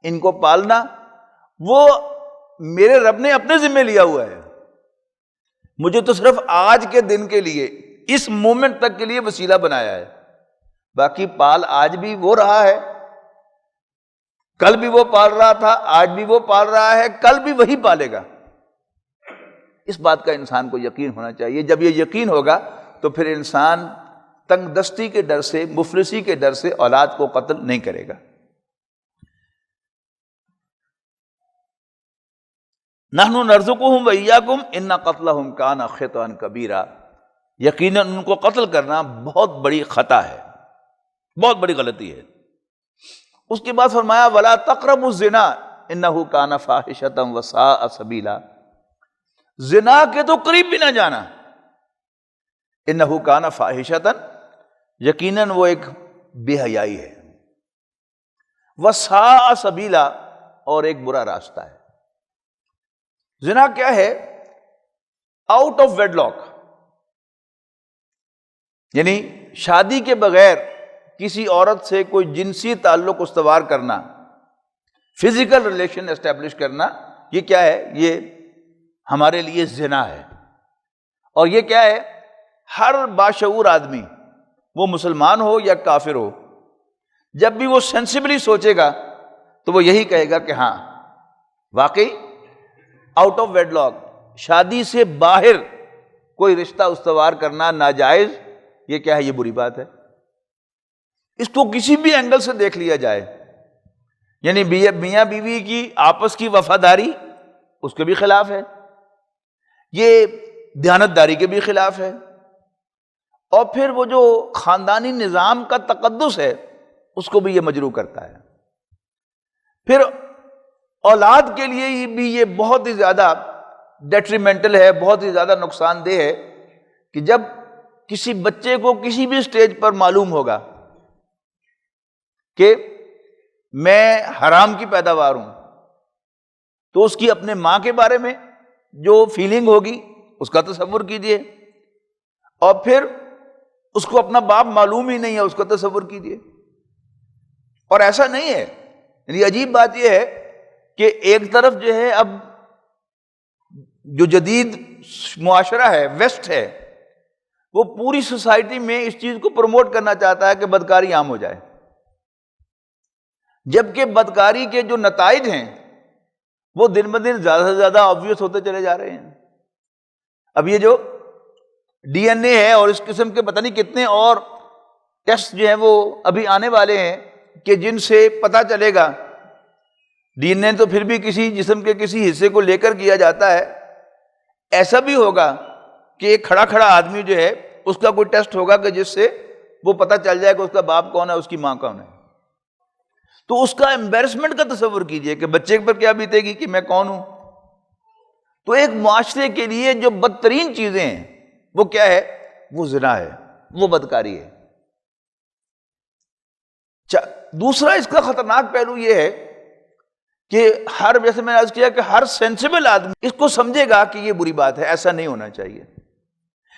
ان کو پالنا وہ میرے رب نے اپنے ذمہ لیا ہوا ہے. مجھے تو صرف آج کے دن کے لیے، اس مومنٹ تک کے لیے وسیلہ بنایا ہے. باقی پال آج بھی وہ رہا ہے، کل بھی وہ پال رہا تھا، آج بھی وہ پال رہا ہے، کل بھی وہی پالے گا. اس بات کا انسان کو یقین ہونا چاہیے. جب یہ یقین ہوگا تو پھر انسان تنگ دستی کے ڈر سے، مفلسی کے ڈر سے اولاد کو قتل نہیں کرے گا. نحن نرزقهم وإياكم ان قتلهم كان خطأ كبيرا. یقیناً ان کو قتل کرنا بہت بڑی خطا ہے، بہت بڑی غلطی ہے۔ اس کے بعد فرمایا وَلَا تَقْرَبُوا الزِّنَا إِنَّهُ كَانَ فَاحِشَةً وَسَاءَ سَبِيلًا، زنا کے تو قریب بھی نہ جانا، إِنَّهُ كَانَ فَاحِشَةً، یقیناً وہ ایک بے حیائی ہے، وَسَاءَ سَبِيلًا، اور ایک برا راستہ ہے۔ زنا کیا ہے؟ آؤٹ آف ویڈ لاک، یعنی شادی کے بغیر کسی عورت سے کوئی جنسی تعلق استوار کرنا، فزیکل ریلیشن اسٹیبلش کرنا، یہ کیا ہے؟ یہ ہمارے لیے زنا ہے۔ اور یہ کیا ہے؟ ہر باشعور آدمی، وہ مسلمان ہو یا کافر ہو، جب بھی وہ سینسیبلی سوچے گا تو وہ یہی کہے گا کہ ہاں واقعی آؤٹ آف ویڈ لاک، شادی سے باہر کوئی رشتہ استوار کرنا ناجائز، یہ کیا ہے؟ یہ بری بات ہے۔ اس کو کسی بھی اینگل سے دیکھ لیا جائے، یعنی میاں بیوی کی آپس کی وفاداری اس کے بھی خلاف ہے، یہ دیانتداری کے بھی خلاف ہے، اور پھر وہ جو خاندانی نظام کا تقدس ہے اس کو بھی یہ مجروح کرتا ہے۔ پھر اولاد کے لیے بھی یہ بہت ہی زیادہ ڈیٹریمنٹل ہے، بہت ہی زیادہ نقصان دہ ہے کہ جب کسی بچے کو کسی بھی سٹیج پر معلوم ہوگا کہ میں حرام کی پیداوار ہوں، تو اس کی اپنے ماں کے بارے میں جو فیلنگ ہوگی اس کا تصور کیجئے، اور پھر اس کو اپنا باپ معلوم ہی نہیں ہے، اس کا تصور کیجئے۔ اور ایسا نہیں ہے، یعنی عجیب بات یہ ہے کہ ایک طرف جو ہے اب جو جدید معاشرہ ہے، ویسٹ ہے، وہ پوری سوسائٹی میں اس چیز کو پروموٹ کرنا چاہتا ہے کہ بدکاری عام ہو جائے، جبکہ بدکاری کے جو نتائج ہیں وہ دن بدن زیادہ سے زیادہ آبویس ہوتے چلے جا رہے ہیں۔ اب یہ جو ڈی این اے ہے اور اس قسم کے پتہ نہیں کتنے اور ٹیسٹ جو ہیں وہ ابھی آنے والے ہیں کہ جن سے پتہ چلے گا، ڈی این اے تو پھر بھی کسی جسم کے کسی حصے کو لے کر کیا جاتا ہے، ایسا بھی ہوگا کہ ایک کھڑا کھڑا آدمی جو ہے اس کا کوئی ٹیسٹ ہوگا کہ جس سے وہ پتہ چل جائے کہ اس کا باپ کون ہے، اس کی ماں کون ہے۔ تو اس کا امبیرسمنٹ کا تصور کیجئے کہ بچے پر کیا بیتے گی کہ میں کون ہوں۔ تو ایک معاشرے کے لیے جو بدترین چیزیں ہیں وہ کیا ہے؟ وہ زنا ہے، وہ بدکاری ہے۔ دوسرا اس کا خطرناک پہلو یہ ہے کہ جیسے میں نے عرض کیا کہ ہر سینسیبل آدمی اس کو سمجھے گا کہ یہ بری بات ہے، ایسا نہیں ہونا چاہیے،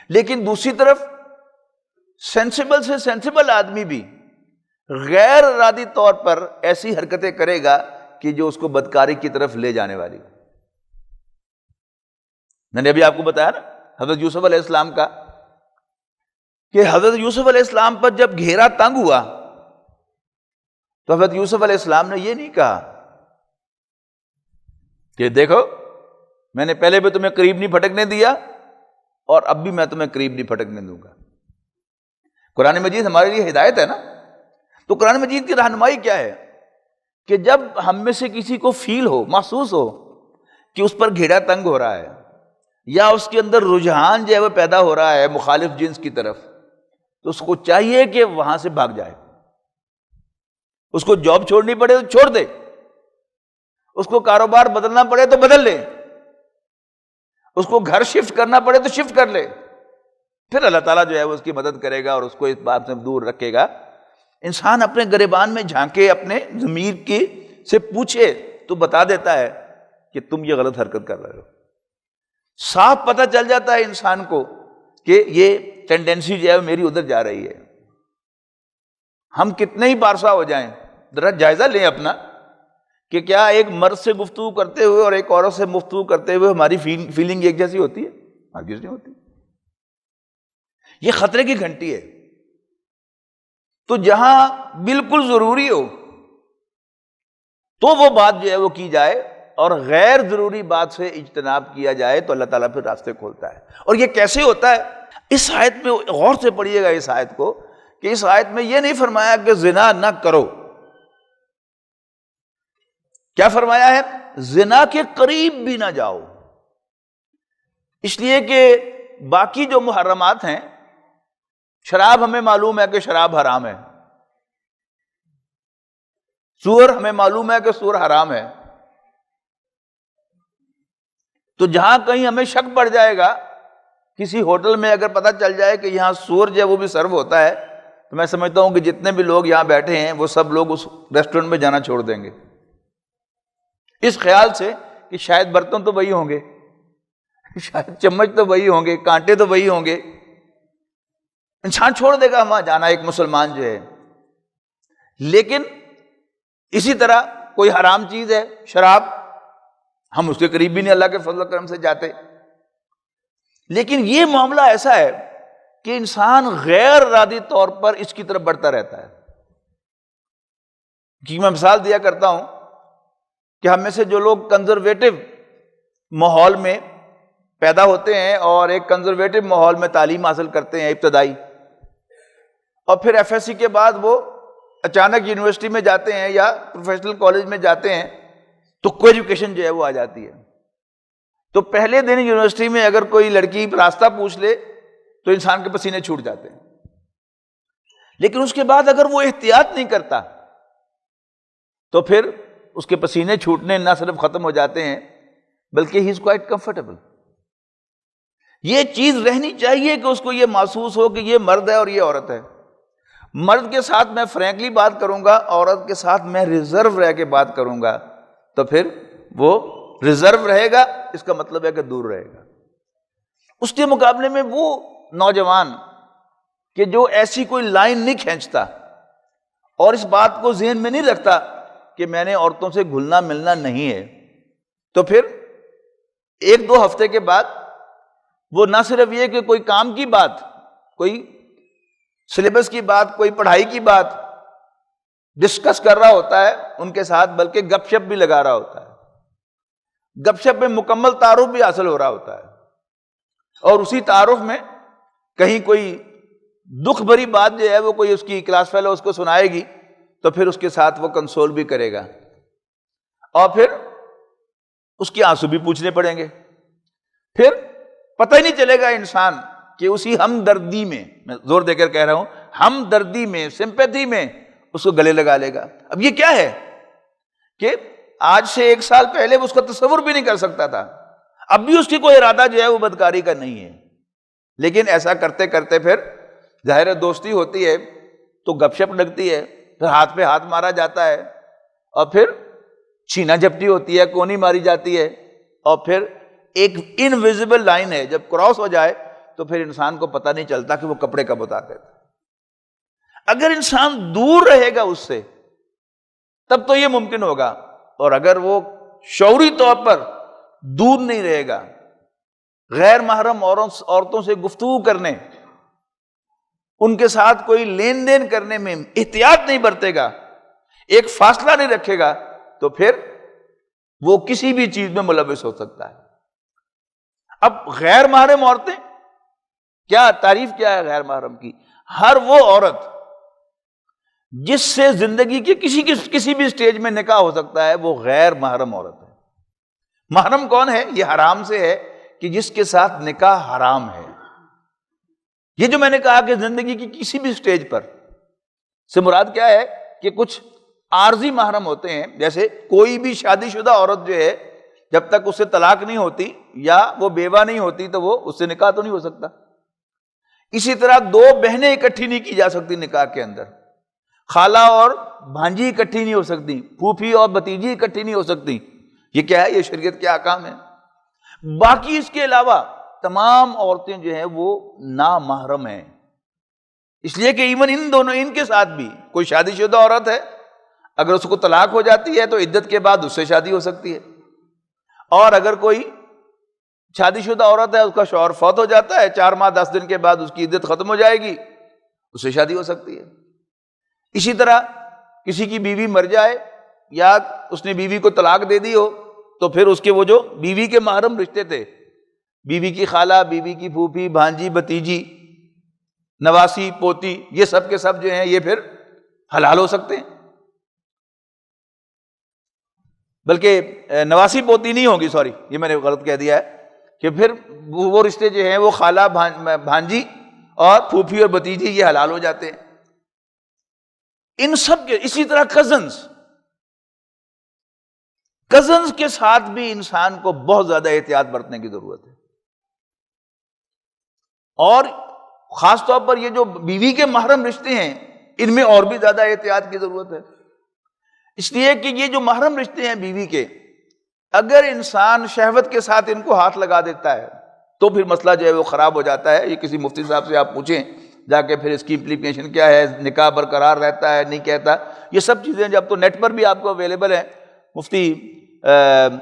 لیکن دوسری طرف سینسیبل سے سینسیبل آدمی بھی غیر ارادی طور پر ایسی حرکتیں کرے گا کہ جو اس کو بدکاری کی طرف لے جانے والی۔ میں نے ابھی آپ کو بتایا نا حضرت یوسف علیہ السلام کا، کہ حضرت یوسف علیہ السلام پر جب گھیرا تنگ ہوا تو حضرت یوسف علیہ السلام نے یہ نہیں کہا کہ دیکھو میں نے پہلے بھی تمہیں قریب نہیں پھٹکنے دیا اور اب بھی میں تمہیں قریب نہیں پھٹکنے دوں گا۔ قرآن مجید ہمارے لیے ہدایت ہے نا، تو قرآن مجید کی رہنمائی کیا ہے کہ جب ہم میں سے کسی کو فیل ہو، محسوس ہو کہ اس پر گھیڑا تنگ ہو رہا ہے یا اس کے اندر رجحان جو ہے وہ پیدا ہو رہا ہے مخالف جنس کی طرف، تو اس کو چاہیے کہ وہاں سے بھاگ جائے، اس کو جاب چھوڑنی پڑے تو چھوڑ دے، اس کو کاروبار بدلنا پڑے تو بدل لے، اس کو گھر شفٹ کرنا پڑے تو شفٹ کر لے، پھر اللہ تعالیٰ جو ہے وہ اس کی مدد کرے گا اور اس کو اس بات سے دور رکھے گا۔ انسان اپنے گریبان میں جھانکے، اپنے ضمیر کی سے پوچھے تو بتا دیتا ہے کہ تم یہ غلط حرکت کر رہے ہو۔ صاف پتہ چل جاتا ہے انسان کو کہ یہ ٹینڈنسی جو ہے میری ادھر جا رہی ہے۔ ہم کتنے ہی پارسا ہو جائیں، ذرا جائزہ لیں اپنا کہ کیا ایک مرد سے گفتگو کرتے ہوئے اور ایک عورت سے گفتگو کرتے ہوئے ہماری فیلنگ ایک جیسی ہوتی ہے؟ ہرگز نہیں ہوتی۔ یہ خطرے کی گھنٹی ہے۔ تو جہاں بالکل ضروری ہو تو وہ بات جو ہے وہ کی جائے، اور غیر ضروری بات سے اجتناب کیا جائے تو اللہ تعالیٰ پھر راستے کھولتا ہے۔ اور یہ کیسے ہوتا ہے؟ اس آیت میں غور سے پڑھیے گا اس آیت کو، کہ اس آیت میں یہ نہیں فرمایا کہ زنا نہ کرو، کیا فرمایا ہے؟ زنا کے قریب بھی نہ جاؤ، اس لیے کہ باقی جو محرمات ہیں، شراب ہمیں معلوم ہے کہ شراب حرام ہے، سور ہمیں معلوم ہے کہ سور حرام ہے، تو جہاں کہیں ہمیں شک پڑ جائے گا، کسی ہوٹل میں اگر پتہ چل جائے کہ یہاں سور جو ہے وہ بھی سرو ہوتا ہے، تو میں سمجھتا ہوں کہ جتنے بھی لوگ یہاں بیٹھے ہیں وہ سب لوگ اس ریسٹورنٹ میں جانا چھوڑ دیں گے، اس خیال سے کہ شاید برتن تو وہی ہوں گے، شاید چمچ تو وہی ہوں گے، کانٹے تو وہی ہوں گے، انسان چھوڑ دے گا وہاں جانا، ایک مسلمان جو ہے۔ لیکن اسی طرح کوئی حرام چیز ہے شراب، ہم اس کے قریب بھی نہیں اللہ کے فضل و کرم سے جاتے، لیکن یہ معاملہ ایسا ہے کہ انسان غیر ارادی طور پر اس کی طرف بڑھتا رہتا ہے۔ کہ میں مثال دیا کرتا ہوں کہ ہم میں سے جو لوگ کنزرویٹو ماحول میں پیدا ہوتے ہیں اور ایک کنزرویٹو ماحول میں تعلیم حاصل کرتے ہیں ابتدائی، اور پھر ایف ایس سی کے بعد وہ اچانک یونیورسٹی میں جاتے ہیں یا پروفیشنل کالج میں جاتے ہیں، تو کو ایجوکیشن جو ہے وہ آ جاتی ہے، تو پہلے دن یونیورسٹی میں اگر کوئی لڑکی راستہ پوچھ لے تو انسان کے پسینے چھوٹ جاتے ہیں، لیکن اس کے بعد اگر وہ احتیاط نہیں کرتا تو پھر اس کے پسینے چھوٹنے نہ صرف ختم ہو جاتے ہیں بلکہ ہی از کوائٹ کمفرٹیبل۔ یہ چیز رہنی چاہیے کہ اس کو یہ محسوس ہو کہ یہ مرد ہے اور یہ عورت ہے۔ مرد کے ساتھ میں فرینکلی بات کروں گا، عورت کے ساتھ میں ریزرو رہ کے بات کروں گا، تو پھر وہ ریزرو رہے گا، اس کا مطلب ہے کہ دور رہے گا۔ اس کے مقابلے میں وہ نوجوان کہ جو ایسی کوئی لائن نہیں کھینچتا اور اس بات کو ذہن میں نہیں رکھتا کہ میں نے عورتوں سے گھلنا ملنا نہیں ہے، تو پھر ایک دو ہفتے کے بعد وہ نہ صرف یہ کہ کوئی کام کی بات، کوئی سلیبس کی بات، کوئی پڑھائی کی بات ڈسکس کر رہا ہوتا ہے ان کے ساتھ، بلکہ گپ شپ بھی لگا رہا ہوتا ہے، گپ شپ میں مکمل تعارف بھی حاصل ہو رہا ہوتا ہے، اور اسی تعارف میں کہیں کوئی دکھ بھری بات جو ہے وہ کوئی اس کی کلاس فیلو اس کو سنائے گی تو پھر اس کے ساتھ وہ کنسول بھی کرے گا، اور پھر اس کے آنسو بھی پوچھنے پڑیں گے، پھر پتہ ہی نہیں چلے گا انسان کہ اسی ہمدردی میں زور دے کر کہہ رہا ہوں، ہمدردی میں، سمپیتھی میں اس کو گلے لگا لے گا۔ اب یہ کیا ہے کہ آج سے 1 سال پہلے وہ اس کا تصور بھی نہیں کر سکتا تھا، اب بھی اس کی کوئی ارادہ جو ہے وہ بدکاری کا نہیں ہے، لیکن ایسا کرتے کرتے پھر ظاہر دوستی ہوتی ہے تو گپ شپ لگتی ہے، پھر ہاتھ پہ ہاتھ مارا جاتا ہے، اور پھر چھینا جھپٹی ہوتی ہے، کونی ماری جاتی ہے، اور پھر ایک انویزیبل لائن ہے، جب کراس ہو جائے تو پھر انسان کو پتہ نہیں چلتا کہ وہ کپڑے کب اتارتے تھے۔ اگر انسان دور رہے گا اس سے تب تو یہ ممکن ہوگا، اور اگر وہ شعوری طور پر دور نہیں رہے گا، غیر محرم عورتوں سے گفتگو کرنے، ان کے ساتھ کوئی لین دین کرنے میں احتیاط نہیں برتے گا، ایک فاصلہ نہیں رکھے گا، تو پھر وہ کسی بھی چیز میں ملوث ہو سکتا ہے۔ اب غیر محرم عورتیں کیا تعریف کیا ہے غیر محرم کی؟ ہر وہ عورت جس سے زندگی کے کسی بھی سٹیج میں نکاح ہو سکتا ہے وہ غیر محرم عورت ہے۔ محرم کون ہے؟ یہ حرام سے ہے کہ جس کے ساتھ نکاح حرام ہے۔ یہ جو میں نے کہا کہ زندگی کی کسی بھی سٹیج پر سے مراد کیا ہے کہ کچھ عارضی محرم ہوتے ہیں، جیسے کوئی بھی شادی شدہ عورت جو ہے جب تک اس سے طلاق نہیں ہوتی یا وہ بیوہ نہیں ہوتی تو وہ اس سے نکاح تو نہیں ہو سکتا۔ اسی طرح 2 بہنیں اکٹھی نہیں کی جا سکتی نکاح کے اندر، خالہ اور بھانجی اکٹھی نہیں ہو سکتی، پھوپھی اور بھتیجی اکٹھی نہیں ہو سکتی۔ یہ کیا ہے؟ یہ شریعت کے احکام ہیں۔ باقی اس کے علاوہ تمام عورتیں جو ہیں وہ نامحرم ہیں، اس لیے کہ ایون ان کے ساتھ بھی کوئی شادی شدہ عورت ہے، اگر اس کو طلاق ہو جاتی ہے تو عدت کے بعد اس سے شادی ہو سکتی ہے، اور اگر کوئی شادی شدہ عورت ہے اس کا شوہر فوت ہو جاتا ہے 4 ماہ 10 دن کے بعد اس کی عدت ختم ہو جائے گی، اس سے شادی ہو سکتی ہے۔ اسی طرح کسی کی بیوی مر جائے یا اس نے بیوی کو طلاق دے دی ہو تو پھر اس کے وہ جو بیوی کے محرم رشتے تھے، بیوی کی خالہ، بیوی کی پھوپھی، بھانجی، بھتیجی، نواسی، پوتی، یہ سب کے سب جو ہیں یہ پھر حلال ہو سکتے ہیں، بلکہ نواسی پوتی نہیں ہوگی، سوری یہ میں نے غلط کہہ دیا ہے، کہ پھر وہ رشتے جو ہیں وہ خالہ بھانجی اور پھوپھی اور بھتیجی یہ حلال ہو جاتے ہیں. ان سب کے اسی طرح کزنز کے ساتھ بھی انسان کو بہت زیادہ احتیاط برتنے کی ضرورت ہے. اور خاص طور پر یہ جو بیوی کے محرم رشتے ہیں ان میں اور بھی زیادہ احتیاط کی ضرورت ہے. اس لیے کہ یہ جو محرم رشتے ہیں بیوی کے، اگر انسان شہوت کے ساتھ ان کو ہاتھ لگا دیتا ہے تو پھر مسئلہ جو ہے وہ خراب ہو جاتا ہے. یہ کسی مفتی صاحب سے آپ پوچھیں جا کے پھر اس کی امپلیکیشن کیا ہے، نکاح برقرار رہتا ہے نہیں کہتا. یہ سب چیزیں جب تو نیٹ پر بھی آپ کو اویلیبل ہیں. مفتی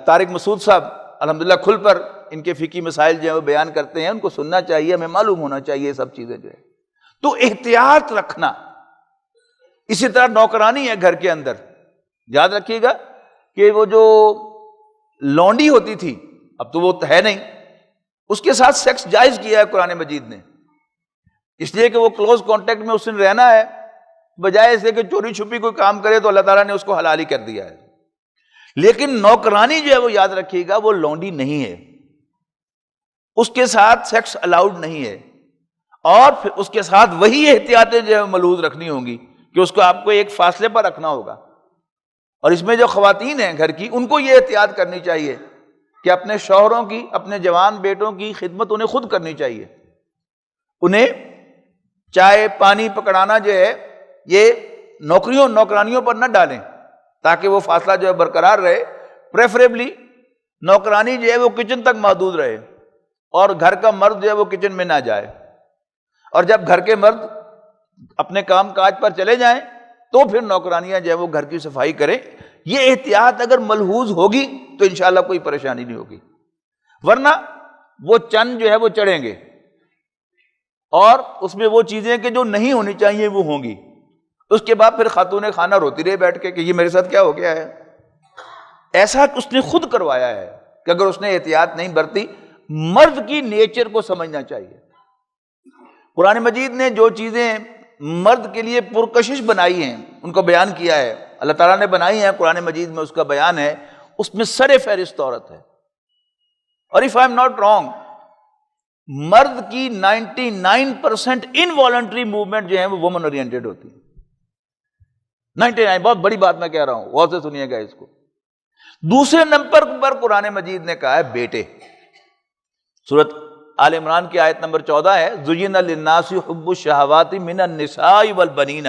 طارق مسعود صاحب الحمدللہ کھل پر ان کے فقہی مسائل جو ہیں وہ بیان کرتے ہیں، ان کو سننا چاہیے، ہمیں معلوم ہونا چاہیے یہ سب چیزیں جو ہے. تو احتیاط رکھنا. اسی طرح نوکرانی ہے گھر کے اندر، یاد رکھیے گا کہ وہ جو لونڈی ہوتی تھی، اب تو وہ ہے نہیں، اس کے ساتھ سیکس جائز کیا ہے قرآن مجید نے، اس لیے کہ وہ کلوز کانٹیکٹ میں اس نے رہنا ہے، بجائے اسے کہ چوری چھپی کوئی کام کرے تو اللہ تعالیٰ نے اس کو حلال ہی کر دیا ہے. لیکن نوکرانی جو ہے وہ یاد رکھیے گا وہ لونڈی نہیں ہے، اس کے ساتھ سیکس الاؤڈ نہیں ہے. اور پھر اس کے ساتھ وہی احتیاطیں جو ہے ملحوظ رکھنی ہوں گی کہ اس کو آپ کو ایک فاصلے پر رکھنا ہوگا. اور اس میں جو خواتین ہیں گھر کی، ان کو یہ احتیاط کرنی چاہیے کہ اپنے شوہروں کی، اپنے جوان بیٹوں کی خدمت انہیں خود کرنی چاہیے. انہیں چائے پانی پکڑانا جو ہے یہ نوکرانیوں پر نہ ڈالیں تاکہ وہ فاصلہ جو ہے برقرار رہے. پریفریبلی نوکرانی جو ہے وہ کچن تک محدود رہے اور گھر کا مرد جو ہے وہ کچن میں نہ جائے. اور جب گھر کے مرد اپنے کام کاج پر چلے جائیں تو پھر نوکرانیاں جو ہے وہ گھر کی صفائی کریں. یہ احتیاط اگر ملحوظ ہوگی تو انشاءاللہ کوئی پریشانی نہیں ہوگی. ورنہ وہ چند جو ہے وہ چڑھیں گے اور اس میں وہ چیزیں کہ جو نہیں ہونی چاہیے وہ ہوں گی. اس کے بعد پھر خاتون خانہ روتی رہے بیٹھ کے کہ یہ میرے ساتھ کیا ہو گیا ہے. ایسا اس نے خود کروایا ہے کہ اگر اس نے احتیاط نہیں برتی. مرد کی نیچر کو سمجھنا چاہیے. قرآن مجید نے جو چیزیں مرد کے لیے پرکشش بنائی ہیں ان کو بیان کیا ہے، اللہ تعالیٰ نے بنائی ہیں قرآن مجید میں، اس کا بیان ہے. اس میں سر فہرست عورت ہے. اور if I am not wrong، مرد کی 99% انوالنٹری موومنٹ جو ہے وہ وومن اورینٹڈ ہوتی ہے. 99، بہت بڑی بات میں کہہ رہا ہوں، غور سے سنیے گا اس کو. دوسرے نمبر پر قرآن مجید نے کہا ہے بیٹے. سورۃ آل عمران کی آیت نمبر 14 ہے، زُيِّنَ لِلنَّاسِ حُبُّ الشَّهَوَاتِ مِنَ النِّسَاءِ وَالْبَنِينَ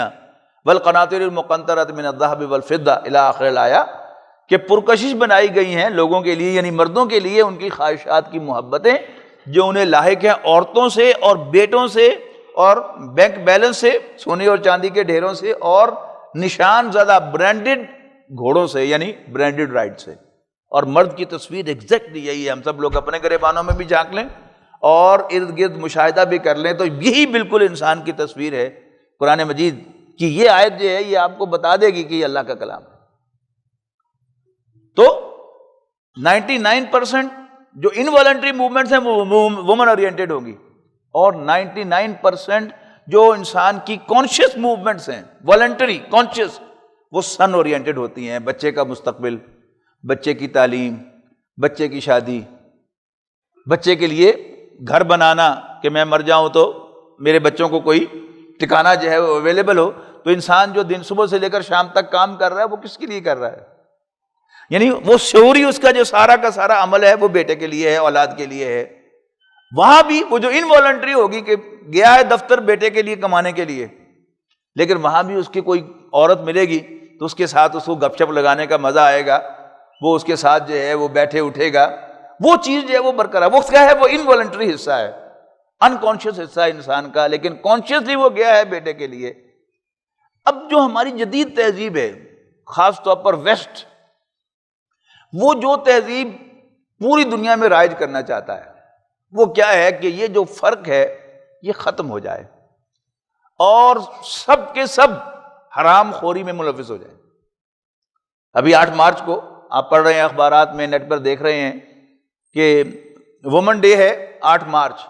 وَالْقَنَاطِيرِ الْمُقَنطَرَةِ مِنَ الذَّهَبِ وَالْفِضَّةِ إِلَى آخِرِ الآیہ، کہ پرکشش بنائی گئی ہیں لوگوں کے لیے، یعنی مردوں کے لیے، ان کی خواہشات کی محبتیں جو انہیں لاحق ہیں عورتوں سے اور بیٹوں سے اور بینک بیلنس سے، سونے اور چاندی کے ڈھیروں سے، اور نشان زدہ برانڈڈ گھوڑوں سے، یعنی برانڈڈ رائڈ سے. اور مرد کی تصویر ایگزیکٹلی یہی ہے. ہم سب لوگ اپنے گریبانوں میں بھی جھانک لیں اور ارد گرد مشاہدہ بھی کر لیں تو یہی بالکل انسان کی تصویر ہے. قرآن مجید کی یہ آیت جو ہے یہ آپ کو بتا دے گی کہ یہ اللہ کا کلام ہے. تو 99% جو انوالنٹری موومنٹس ہیں وہ وومن اورینٹڈ ہوں گی، اور 99% جو انسان کی کانشیس موومنٹس ہیں، والنٹری کانشیس، وہ سن اورینٹڈ ہوتی ہیں. بچے کا مستقبل، بچے کی تعلیم، بچے کی شادی، بچے کے لیے گھر بنانا کہ میں مر جاؤں تو میرے بچوں کو کوئی ٹھکانہ جو ہے وہ اویلیبل ہو. تو انسان جو دن صبح سے لے کر شام تک کام کر رہا ہے وہ کس کے لیے کر رہا ہے؟ یعنی وہ شعوری اس کا جو سارا کا سارا عمل ہے وہ بیٹے کے لیے ہے، اولاد کے لیے ہے. وہاں بھی وہ جو انوالنٹری ہوگی کہ گیا ہے دفتر بیٹے کے لیے کمانے کے لیے، لیکن وہاں بھی اس کی کوئی عورت ملے گی تو اس کے ساتھ اس کو گپ شپ لگانے کا مزہ آئے گا، وہ اس کے ساتھ جو ہے وہ بیٹھے اٹھے گا. وہ چیز جو ہے وہ برقرار، وہ کیا ہے، وہ انوالنٹری حصہ ہے، انکانشیس حصہ ہے انسان کا، لیکن کانشیسلی وہ گیا ہے بیٹے کے لیے. اب جو ہماری جدید تہذیب ہے، خاص طور پر ویسٹ، وہ جو تہذیب پوری دنیا میں رائج کرنا چاہتا ہے وہ کیا ہے کہ یہ جو فرق ہے یہ ختم ہو جائے اور سب کے سب حرام خوری میں ملوث ہو جائے. ابھی 8 مارچ کو آپ پڑھ رہے ہیں اخبارات میں، نیٹ پر دیکھ رہے ہیں کہ وومن ڈے ہے 8 مارچ،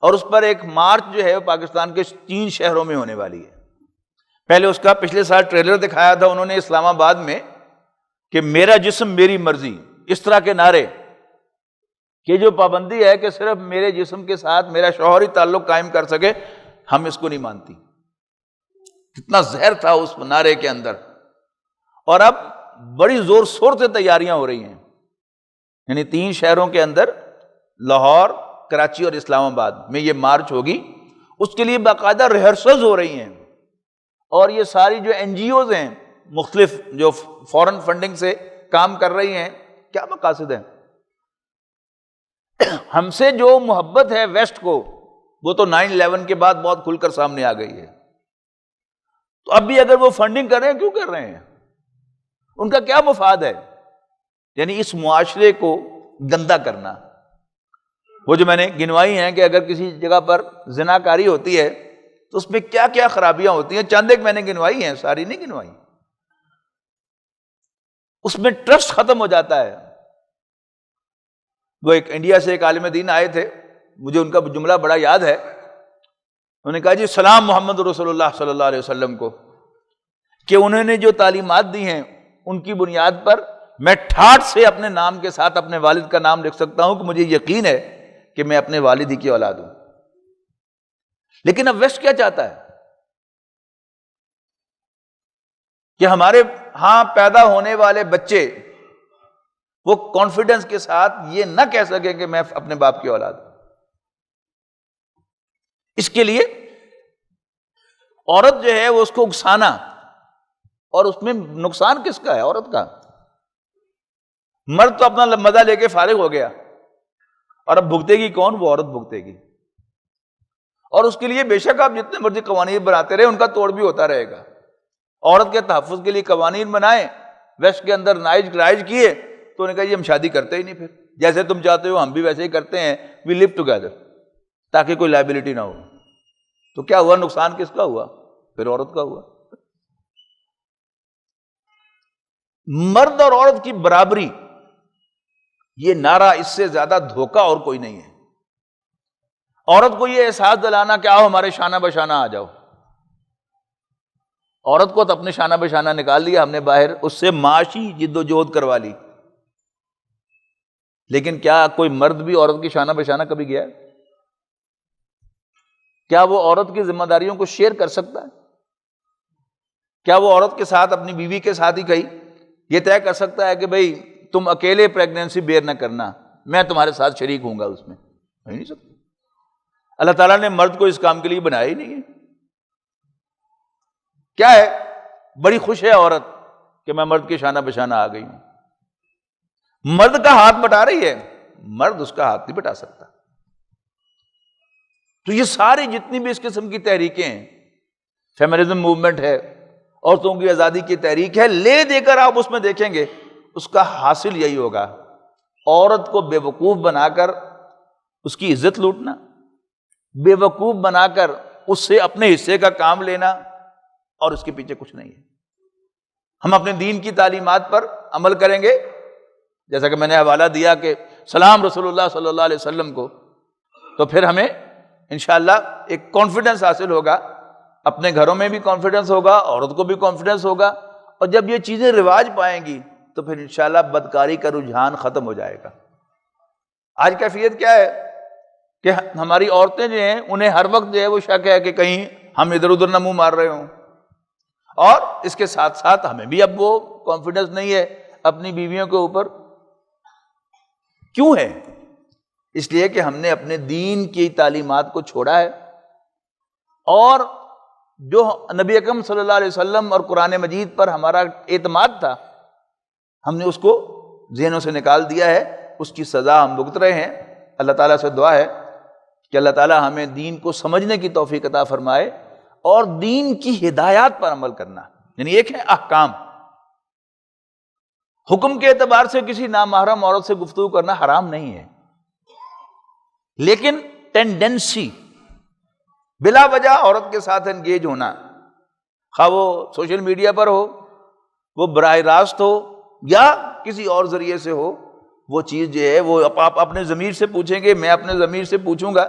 اور اس پر ایک مارچ جو ہے پاکستان کے 3 شہروں میں ہونے والی ہے. پہلے اس کا پچھلے سال ٹریلر دکھایا تھا انہوں نے اسلام آباد میں کہ میرا جسم میری مرضی، اس طرح کے نعرے کہ جو پابندی ہے کہ صرف میرے جسم کے ساتھ میرا شوہری تعلق قائم کر سکے، ہم اس کو نہیں مانتی۔ کتنا زہر تھا اس نعرے کے اندر۔ اور اب بڑی زور شور سے تیاریاں ہو رہی ہیں، یعنی 3 شہروں کے اندر، لاہور، کراچی اور اسلام آباد میں یہ مارچ ہوگی۔ اس کے لیے باقاعدہ ریہرسلز ہو رہی ہیں، اور یہ ساری جو این جی اوز ہیں مختلف جو فورن فنڈنگ سے کام کر رہی ہیں، کیا مقاصد ہیں؟ ہم سے جو محبت ہے ویسٹ کو، وہ تو 9/11 کے بعد بہت کھل کر سامنے آ گئی ہے۔ تو اب بھی اگر وہ فنڈنگ کر رہے ہیں، کیوں کر رہے ہیں؟ ان کا کیا مفاد ہے؟ یعنی اس معاشرے کو گندا کرنا۔ وہ جو میں نے گنوائی ہیں کہ اگر کسی جگہ پر زناکاری ہوتی ہے تو اس میں کیا کیا خرابیاں ہوتی ہیں، چند ایک میں نے گنوائی ہیں، ساری نہیں گنوائی۔ اس میں ٹرسٹ ختم ہو جاتا ہے۔ وہ ایک انڈیا سے ایک عالم دین آئے تھے، مجھے ان کا جملہ بڑا یاد ہے۔ انہوں نے کہا جی سلام محمد رسول اللہ صلی اللہ علیہ وسلم کو، کہ انہوں نے جو تعلیمات دی ہیں ان کی بنیاد پر میں ٹھاٹ سے اپنے نام کے ساتھ اپنے والد کا نام لکھ سکتا ہوں کہ مجھے یقین ہے کہ میں اپنے والد ہی کی اولاد ہوں۔ لیکن اب ویسٹ کیا چاہتا ہے کہ ہمارے ہاں پیدا ہونے والے بچے وہ کانفیڈنس کے ساتھ یہ نہ کہہ سکے کہ میں اپنے باپ کی اولاد ہوں۔ اس کے لیے عورت جو ہے وہ اس کو اکسانا، اور اس میں نقصان کس کا ہے؟ عورت کا۔ مرد تو اپنا مزہ لے کے فارغ ہو گیا، اور اب بھگتے گی کون؟ وہ عورت بھگتے گی۔ اور اس کے لیے بے شک آپ جتنے مرضی قوانین بناتے رہے، ان کا توڑ بھی ہوتا رہے گا۔ عورت کے تحفظ کے لیے قوانین بنائے، ویسٹ کے اندر رائج کیے، تو انہوں نے کہا یہ ہم شادی کرتے ہی نہیں، پھر جیسے تم چاہتے ہو ہم بھی ویسے ہی کرتے ہیں، وی لیو ٹوگیدر، تاکہ کوئی لائبلٹی نہ ہو۔ تو کیا ہوا؟ نقصان کس کا ہوا؟ پھر عورت کا ہوا۔ مرد اور عورت کی برابری، یہ نعرہ اس سے زیادہ دھوکہ اور کوئی نہیں ہے۔ عورت کو یہ احساس دلانا کہ آؤ ہمارے شانہ بشانہ آ جاؤ۔ عورت کو تو اپنے شانہ بشانہ نکال لیا ہم نے باہر، اس سے معاشی جد و جہد کروا لی۔ لیکن کیا کوئی مرد بھی عورت کی شانہ بشانہ کبھی گیا ہے؟ کیا وہ عورت کی ذمہ داریوں کو شیئر کر سکتا ہے؟ کیا وہ عورت کے ساتھ، اپنی بیوی کے ساتھ ہی کہیں یہ طے کر سکتا ہے کہ بھئی تم اکیلے پریگنینسی بیئر نہ کرنا، میں تمہارے ساتھ شریک ہوں گا اس میں؟ نہیں سکتا۔ اللہ تعالیٰ نے مرد کو اس کام کے لیے بنایا ہی نہیں ہے۔ کیا ہے؟ بڑی خوش ہے عورت کہ میں مرد کے شانہ بشانہ آ گئی ہوں۔ مرد کا ہاتھ بٹا رہی ہے، مرد اس کا ہاتھ نہیں بٹا سکتا۔ تو یہ ساری جتنی بھی اس قسم کی تحریکیں ہیں، فیمنزم موومنٹ ہے، عورتوں کی آزادی کی تحریک ہے، لے دے کر آپ اس میں دیکھیں گے اس کا حاصل یہی ہوگا، عورت کو بے وقوف بنا کر اس کی عزت لوٹنا، بے وقوف بنا کر اس سے اپنے حصے کا کام لینا، اور اس کے پیچھے کچھ نہیں ہے۔ ہم اپنے دین کی تعلیمات پر عمل کریں گے، جیسا کہ میں نے حوالہ دیا کہ سلام رسول اللہ صلی اللہ علیہ وسلم کو، تو پھر ہمیں انشاءاللہ ایک کانفیڈنس حاصل ہوگا، اپنے گھروں میں بھی کانفیڈنس ہوگا، عورت کو بھی کانفیڈنس ہوگا، اور جب یہ چیزیں رواج پائیں گی تو پھر انشاءاللہ بدکاری کا رجحان ختم ہو جائے گا۔ آج کیفیت کیا ہے کہ ہماری عورتیں جو ہیں انہیں ہر وقت جو ہے وہ شک ہے کہ کہیں ہم ادھر ادھر نہ منہ مار رہے ہوں، اور اس کے ساتھ ساتھ ہمیں بھی اب وہ کانفیڈنس نہیں ہے اپنی بیویوں کے اوپر۔ کیوں ہے؟ اس لیے کہ ہم نے اپنے دین کی تعلیمات کو چھوڑا ہے، اور جو نبی اکرم صلی اللہ علیہ وسلم اور قرآن مجید پر ہمارا اعتماد تھا، ہم نے اس کو ذہنوں سے نکال دیا ہے، اس کی سزا ہم بھگت رہے ہیں۔ اللہ تعالیٰ سے دعا ہے کہ اللہ تعالیٰ ہمیں دین کو سمجھنے کی توفیق عطا فرمائے، اور دین کی ہدایات پر عمل کرنا۔ یعنی ایک ہے احکام، حکم کے اعتبار سے کسی نامحرم عورت سے گفتگو کرنا حرام نہیں ہے، لیکن ٹینڈنسی بلا وجہ عورت کے ساتھ انگیج ہونا، خواہ وہ سوشل میڈیا پر ہو، وہ براہ راست ہو، یا کسی اور ذریعے سے ہو، وہ چیز جو ہے وہ آپ اپنے ضمیر سے پوچھیں گے، میں اپنے ضمیر سے پوچھوں گا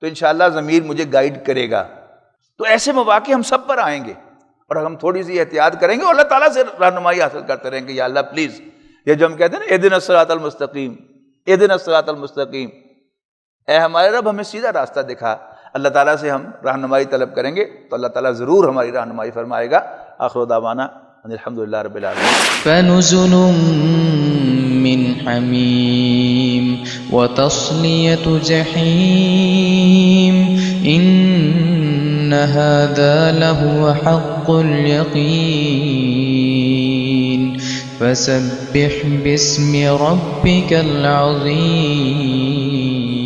تو انشاءاللہ ضمیر مجھے گائیڈ کرے گا۔ تو ایسے مواقع ہم سب پر آئیں گے، اور ہم تھوڑی سی احتیاط کریں گے، اور اللہ تعالیٰ سے رہنمائی حاصل کرتے رہیں گے، یا اللہ پلیز، یہ جو ہم کہتے ہیں نا اہدنا الصراط المستقیم، اہدنا الصراط المستقیم، اے ہمارے رب ہمیں سیدھا راستہ دکھا۔ اللہ تعالیٰ سے ہم رہنمائی طلب کریں گے تو اللہ تعالیٰ ضرور ہماری رہنمائی فرمائے گا۔ آخر دعوانا ان الحمد للہ رب العالمین۔ فنزل من حمیم وتصلیۃ جحیم ان هذا لهو حق اليقین فسبح باسم ربک العظیم۔